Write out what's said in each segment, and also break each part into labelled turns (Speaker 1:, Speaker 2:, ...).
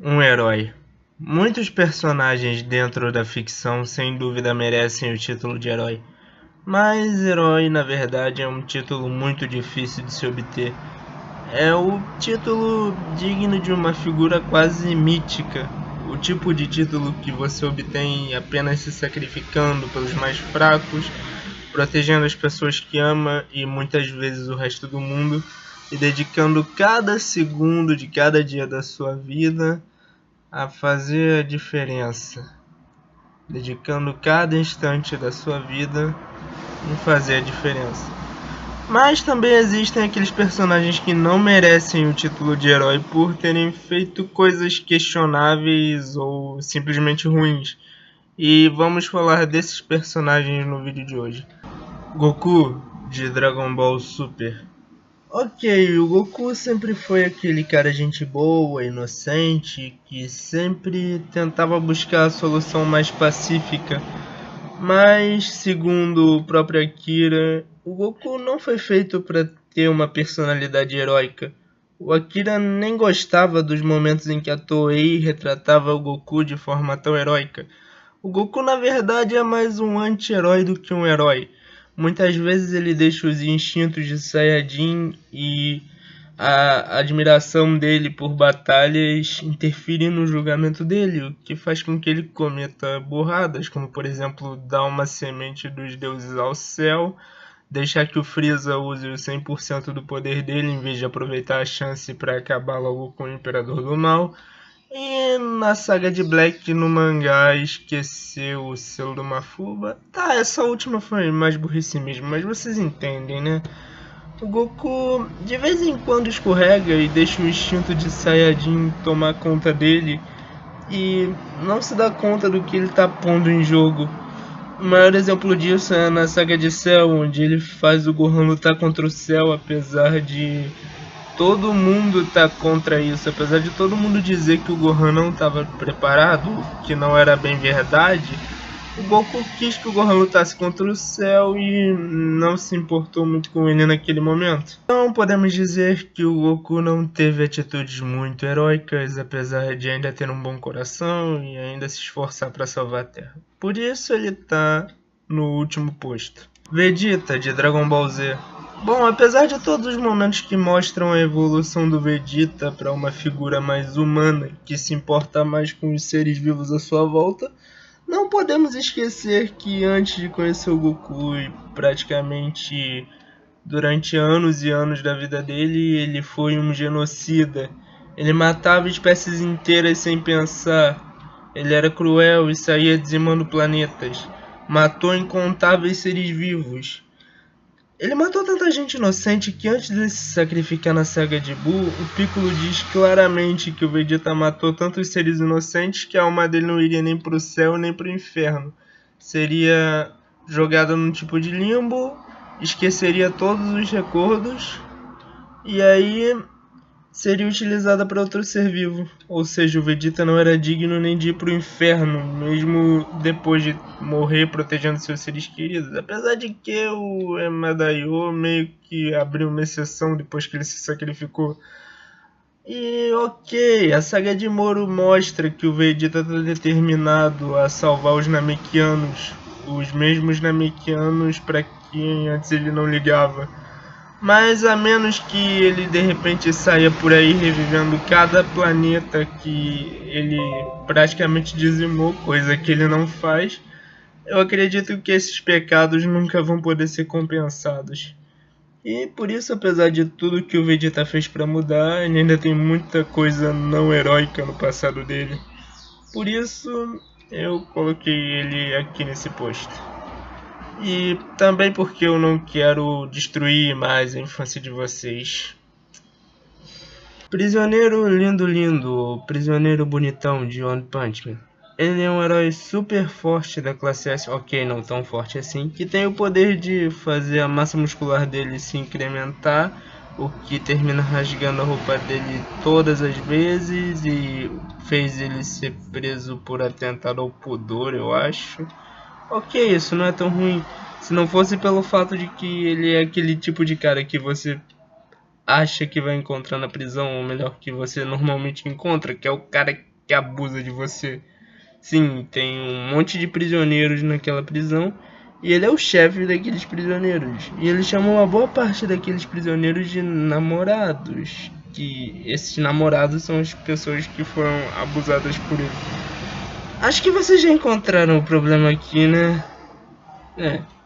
Speaker 1: Um herói. Muitos personagens dentro da ficção sem dúvida merecem o título de herói, mas herói na verdade é um título muito difícil de se obter. É o título digno de uma figura quase mítica, o tipo de título que você obtém apenas se sacrificando pelos mais fracos, protegendo as pessoas que ama e muitas vezes o resto do mundo, e dedicando cada segundo de cada dia da sua vida a fazer a diferença, dedicando cada instante da sua vida em fazer a diferença. Mas também existem aqueles personagens que não merecem o título de herói por terem feito coisas questionáveis ou simplesmente ruins. E vamos falar desses personagens no vídeo de hoje. Goku, de Dragon Ball Super. Ok, o Goku sempre foi aquele cara gente boa, inocente, que sempre tentava buscar a solução mais pacífica. Mas, segundo o próprio Akira, o Goku não foi feito para ter uma personalidade heróica. O Akira nem gostava dos momentos em que a Toei retratava o Goku de forma tão heróica. O Goku na verdade é mais um anti-herói do que um herói. Muitas vezes ele deixa os instintos de Saiyajin e a admiração dele por batalhas interferir no julgamento dele, o que faz com que ele cometa burradas, como por exemplo dar uma semente dos deuses ao céu, deixar que o Freeza use o 100% do poder dele em vez de aproveitar a chance para acabar logo com o Imperador do Mal. E na saga de Black no mangá esqueceu o selo do Mafuba. Tá, essa última foi mais burrice mesmo, mas vocês entendem, né? O Goku de vez em quando escorrega e deixa o instinto de Saiyajin tomar conta dele e não se dá conta do que ele tá pondo em jogo. O maior exemplo disso é na saga de Cell, onde ele faz o Gohan lutar contra o Cell, apesar de todo mundo tá contra isso, apesar de todo mundo dizer que o Gohan não estava preparado, que não era bem verdade. O Goku quis que o Gohan lutasse contra o Cell e não se importou muito com ele naquele momento. Então podemos dizer que o Goku não teve atitudes muito heróicas, apesar de ainda ter um bom coração e ainda se esforçar para salvar a Terra. Por isso ele tá no último posto. Vegeta, de Dragon Ball Z. Bom, apesar de todos os momentos que mostram a evolução do Vegeta para uma figura mais humana, que se importa mais com os seres vivos à sua volta, não podemos esquecer que antes de conhecer o Goku e praticamente durante anos e anos da vida dele, ele foi um genocida. Ele matava espécies inteiras sem pensar. Ele era cruel e saía dizimando planetas. Matou incontáveis seres vivos. Ele matou tanta gente inocente que antes de se sacrificar na saga de Buu, o Piccolo diz claramente que o Vegeta matou tantos seres inocentes que a alma dele não iria nem pro céu nem pro inferno. Seria jogada num tipo de limbo, esqueceria todos os recordos e aí seria utilizada para outro ser vivo. Ou seja, o Vegeta não era digno nem de ir pro inferno, mesmo depois de morrer protegendo seus seres queridos. Apesar de que o Emadaio meio que abriu uma exceção depois que ele se sacrificou. E ok, a saga de Moro mostra que o Vegeta está determinado a salvar os Namekianos, os mesmos Namekianos para quem antes ele não ligava. Mas a menos que ele de repente saia por aí revivendo cada planeta que ele praticamente dizimou, coisa que ele não faz, eu acredito que esses pecados nunca vão poder ser compensados. E por isso, apesar de tudo que o Vegeta fez para mudar, ele ainda tem muita coisa não heróica no passado dele. Por isso, eu coloquei ele aqui nesse posto. E também porque eu não quero destruir mais a infância de vocês. Prisioneiro Lindo Lindo, Prisioneiro Bonitão de One Punch Man. Ele é um herói super forte da classe S, ok, não tão forte assim, que tem o poder de fazer a massa muscular dele se incrementar, o que termina rasgando a roupa dele todas as vezes e fez ele ser preso por atentado ao pudor, eu acho. Ok, isso não é tão ruim. Se não fosse pelo fato de que ele é aquele tipo de cara que você acha que vai encontrar na prisão, ou melhor, que você normalmente encontra, que é o cara que abusa de você. Sim, tem um monte de prisioneiros naquela prisão e ele é o chefe daqueles prisioneiros. E ele chama uma boa parte daqueles prisioneiros de namorados. Que esses namorados são as pessoas que foram abusadas por ele. Acho que vocês já encontraram o problema aqui, né?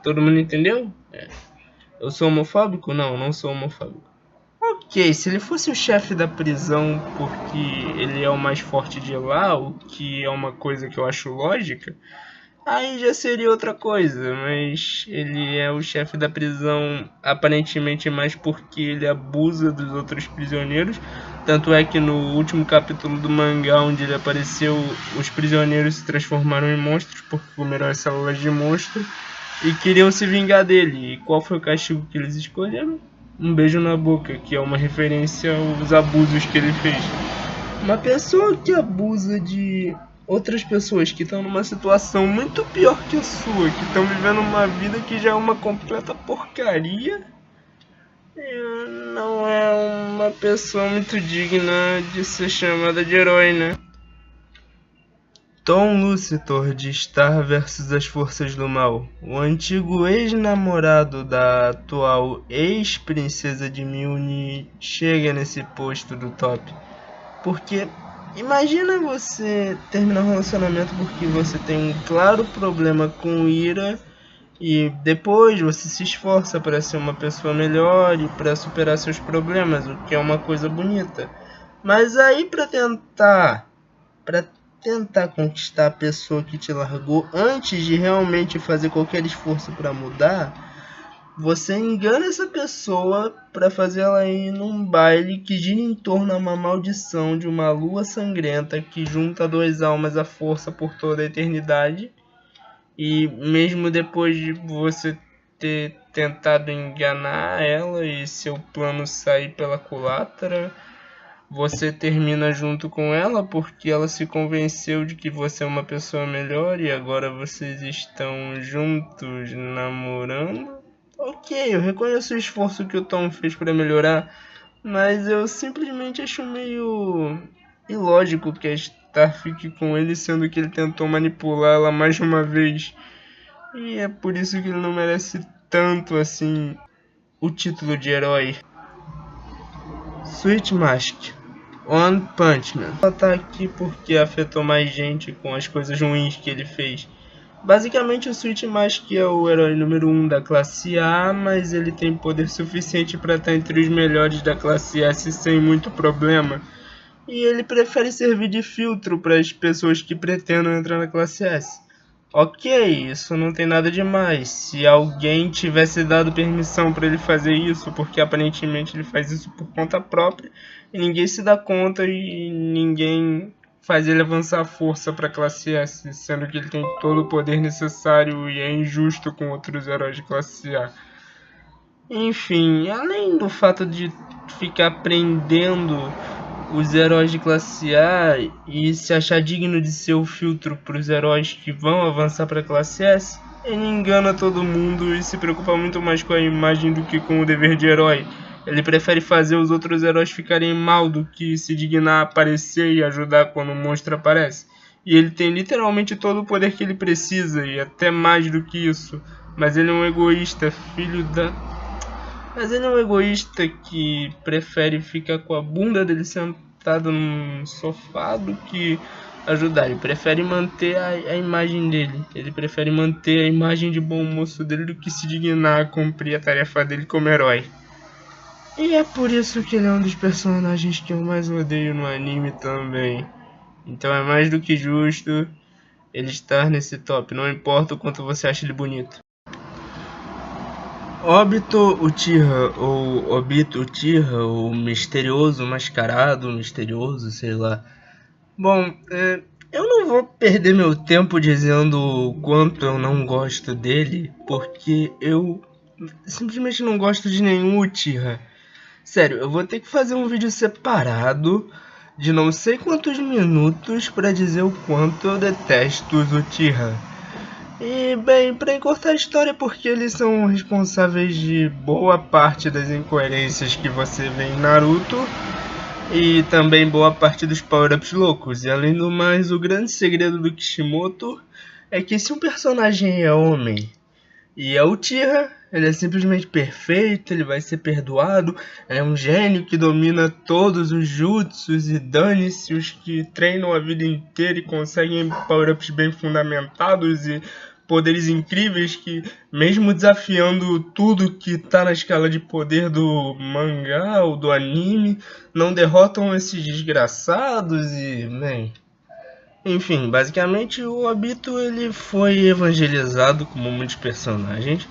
Speaker 1: Todo mundo entendeu? Eu sou homofóbico? Não, não sou homofóbico. Ok, se ele fosse o chefe da prisão porque ele é o mais forte de lá, o que é uma coisa que eu acho lógica, aí já seria outra coisa, mas ele é o chefe da prisão aparentemente mais porque ele abusa dos outros prisioneiros. Tanto é que no último capítulo do mangá onde ele apareceu, os prisioneiros se transformaram em monstros porque comeram as células de monstro e queriam se vingar dele. E qual foi o castigo que eles escolheram? Um beijo na boca, que é uma referência aos abusos que ele fez. Uma pessoa que abusa de outras pessoas que estão numa situação muito pior que a sua, que estão vivendo uma vida que já é uma completa porcaria, não é uma pessoa muito digna de ser chamada de herói, né? Tom Lucitor de Star vs as Forças do Mal, o antigo ex-namorado da atual ex-princesa de Milne, chega nesse posto do top. Porque imagina você terminar um relacionamento porque você tem um claro problema com ira e depois você se esforça para ser uma pessoa melhor e para superar seus problemas, o que é uma coisa bonita. Mas aí para tentar conquistar a pessoa que te largou antes de realmente fazer qualquer esforço para mudar, você engana essa pessoa para fazer ela ir num baile que gira em torno a uma maldição de uma lua sangrenta que junta duas almas à força por toda a eternidade. E mesmo depois de você ter tentado enganar ela e seu plano sair pela culatra, você termina junto com ela porque ela se convenceu de que você é uma pessoa melhor e agora vocês estão juntos namorando. Ok, eu reconheço o esforço que o Tom fez para melhorar, mas eu simplesmente acho meio ilógico que a Star fique com ele, sendo que ele tentou manipulá-la mais de uma vez. E é por isso que ele não merece tanto assim o título de herói. Sweet Mask, One Punch Man. Ela tá aqui porque afetou mais gente com as coisas ruins que ele fez. Basicamente o Sweet Mask é o herói número 1 da classe A, mas ele tem poder suficiente para estar entre os melhores da classe S sem muito problema. E ele prefere servir de filtro para as pessoas que pretendam entrar na classe S. Ok, isso não tem nada demais. Se alguém tivesse dado permissão para ele fazer isso, porque aparentemente ele faz isso por conta própria, e ninguém se dá conta e ninguém faz ele avançar a força para a classe S, sendo que ele tem todo o poder necessário e é injusto com outros heróis de classe A. Enfim, além do fato de ficar prendendo os heróis de classe A e se achar digno de ser o filtro para os heróis que vão avançar para a classe S, ele engana todo mundo e se preocupa muito mais com a imagem do que com o dever de herói. Ele prefere fazer os outros heróis ficarem mal do que se dignar a aparecer e ajudar quando o monstro aparece. E ele tem literalmente todo o poder que ele precisa e até mais do que isso. Mas ele é um egoísta, Mas ele é um egoísta que prefere ficar com a bunda dele sentado num sofá do que ajudar. Ele prefere manter a imagem dele. Ele prefere manter a imagem de bom moço dele do que se dignar a cumprir a tarefa dele como herói. E é por isso que ele é um dos personagens que eu mais odeio no anime também. Então é mais do que justo ele estar nesse top, não importa o quanto você acha ele bonito. Obito Uchiha, ou Obito Uchiha, ou Misterioso Mascarado, Misterioso, sei lá. Bom, eu não vou perder meu tempo dizendo o quanto eu não gosto dele, porque eu simplesmente não gosto de nenhum Uchiha. Sério, eu vou ter que fazer um vídeo separado de não sei quantos minutos pra dizer o quanto eu detesto os Uchiha. E bem, para encurtar a história, porque eles são responsáveis de boa parte das incoerências que você vê em Naruto e também boa parte dos power-ups loucos. E além do mais, o grande segredo do Kishimoto é que se um personagem é homem e é o Uchiha, ele é simplesmente perfeito, ele vai ser perdoado, ele é um gênio que domina todos os jutsus e dane-se os que treinam a vida inteira e conseguem power-ups bem fundamentados e poderes incríveis que, mesmo desafiando tudo que tá na escala de poder do mangá ou do anime, não derrotam esses desgraçados e, bem... Enfim, basicamente o Obito ele foi evangelizado como muitos personagens,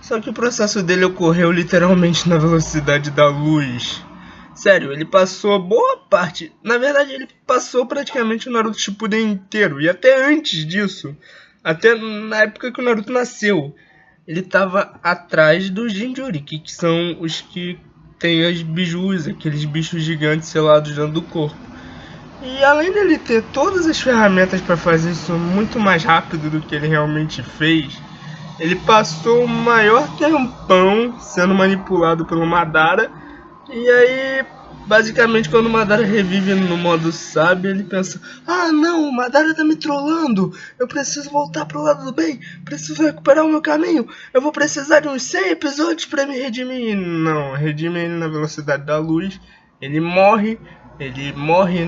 Speaker 1: só que o processo dele ocorreu literalmente na velocidade da luz. Sério, ele passou boa parte, na verdade ele passou praticamente o Naruto Shippuden inteiro, e até antes disso, até na época que o Naruto nasceu, ele estava atrás do Jinchuriki, que são os que têm as bijus, aqueles bichos gigantes selados dentro do corpo. E além dele ter todas as ferramentas para fazer isso muito mais rápido do que ele realmente fez, ele passou o maior tempão sendo manipulado pelo Madara. E aí, basicamente, quando o Madara revive no modo sábio, ele pensa: ah não, o Madara tá me trollando, eu preciso voltar pro lado do bem, preciso recuperar o meu caminho, eu vou precisar de uns 100 episódios para me redimir. Não, redime ele na velocidade da luz, ele morre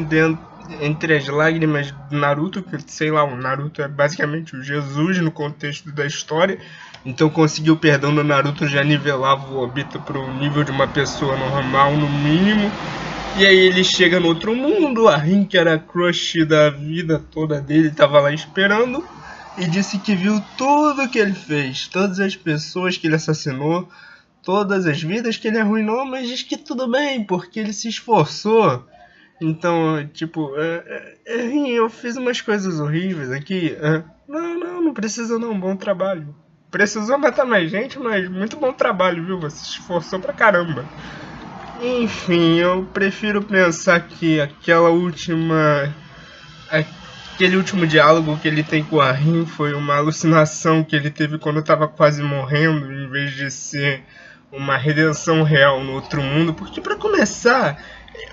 Speaker 1: dentro, entre as lágrimas do Naruto, que sei lá, o Naruto é basicamente o Jesus no contexto da história, então conseguir o perdão do Naruto já nivelava o Obito pro nível de uma pessoa normal, no mínimo. E aí ele chega no outro mundo, a Rin, que era a crush da vida toda dele, estava lá esperando, e disse que viu tudo que ele fez, todas as pessoas que ele assassinou, todas as vidas que ele arruinou, mas diz que tudo bem, porque ele se esforçou. Então, tipo, eu fiz umas coisas horríveis aqui. Não precisa não, bom trabalho. Precisou matar mais gente, mas muito bom trabalho, viu? Você se esforçou pra caramba. Enfim, eu prefiro pensar que aquele último diálogo que ele tem com a Rin foi uma alucinação que ele teve quando estava quase morrendo, em vez de ser uma redenção real no outro mundo. Porque, pra começar,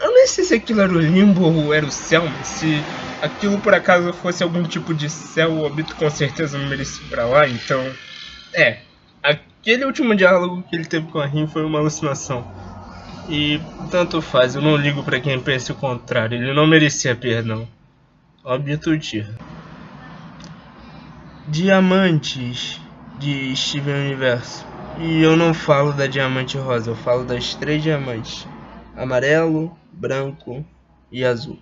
Speaker 1: eu nem sei se aquilo era o limbo ou era o céu, mas se aquilo por acaso fosse algum tipo de céu, o Obito com certeza não merecia ir pra lá. Então, aquele último diálogo que ele teve com a Rin foi uma alucinação. E tanto faz, eu não ligo pra quem pense o contrário, ele não merecia perdão. Obito Uchiha. Diamantes de Steven Universo. E eu não falo da diamante rosa, eu falo das 3 diamantes: amarelo, branco e azul.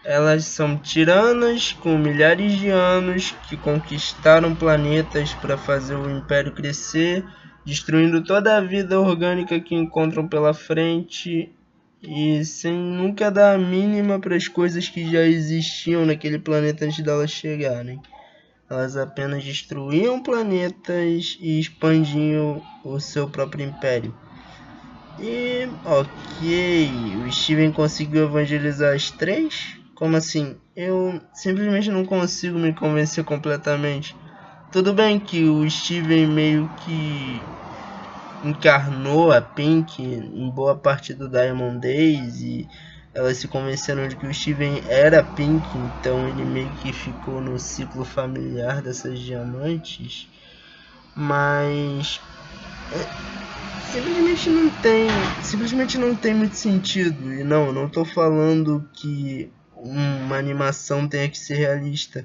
Speaker 1: Elas são tiranas com milhares de anos que conquistaram planetas para fazer o império crescer, destruindo toda a vida orgânica que encontram pela frente e sem nunca dar a mínima para as coisas que já existiam naquele planeta antes delas chegarem. Elas apenas destruíam planetas e expandiam o seu próprio império. E ok, o Steven conseguiu evangelizar as 3? Como assim? Eu simplesmente não consigo me convencer completamente. Tudo bem que o Steven meio que encarnou a Pink em boa parte do Diamond Days e elas se convenceram de que o Steven era Pink, então ele meio que ficou no ciclo familiar dessas diamantes, mas simplesmente não tem muito sentido. E não tô falando que uma animação tenha que ser realista.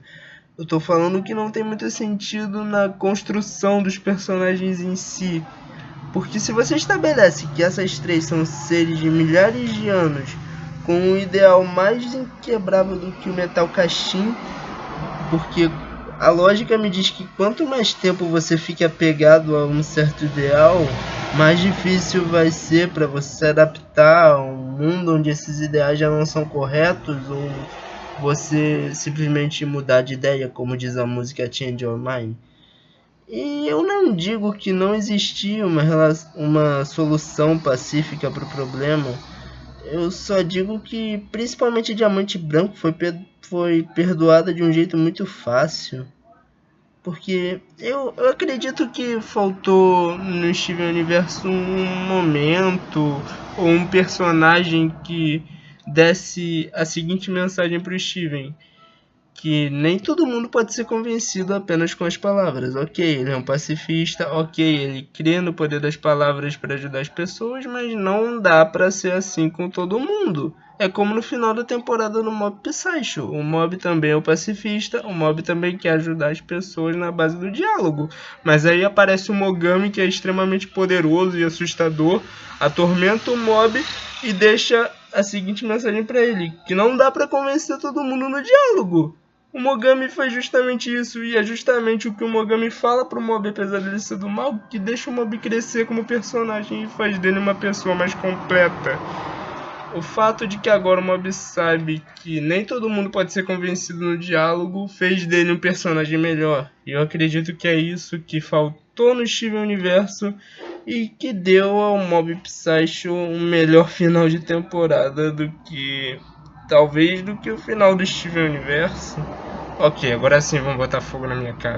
Speaker 1: Eu tô falando que não tem muito sentido na construção dos personagens em si. Porque se você estabelece que essas 3 são seres de milhares de anos com um ideal mais inquebrável do que o metal Kashin, porque a lógica me diz que quanto mais tempo você fica apegado a um certo ideal, mais difícil vai ser para você se adaptar a um mundo onde esses ideais já não são corretos, ou você simplesmente mudar de ideia, como diz a música Change Your Mind. E eu não digo que não existia uma solução pacífica para o problema. Eu só digo que principalmente Diamante Branco foi perdoada de um jeito muito fácil. Porque eu acredito que faltou no Steven Universo um momento ou um personagem que desse a seguinte mensagem pro Steven: que nem todo mundo pode ser convencido apenas com as palavras. Ok, ele é um pacifista, ok, ele crê no poder das palavras para ajudar as pessoas, mas não dá para ser assim com todo mundo. É como no final da temporada no Mob Psycho. O Mob também é um pacifista, o Mob também quer ajudar as pessoas na base do diálogo. Mas aí aparece o Mogami, que é extremamente poderoso e assustador, atormenta o Mob e deixa a seguinte mensagem para ele: que não dá para convencer todo mundo no diálogo. O Mogami faz justamente isso, e é justamente o que o Mogami fala pro Mob, apesar dele ser do mal, que deixa o Mob crescer como personagem e faz dele uma pessoa mais completa. O fato de que agora o Mob sabe que nem todo mundo pode ser convencido no diálogo fez dele um personagem melhor. E eu acredito que é isso que faltou no Steven Universo e que deu ao Mob Psycho um melhor final de temporada do que... talvez do que o final do Steven Universo. Ok, agora sim vamos botar fogo na minha cara.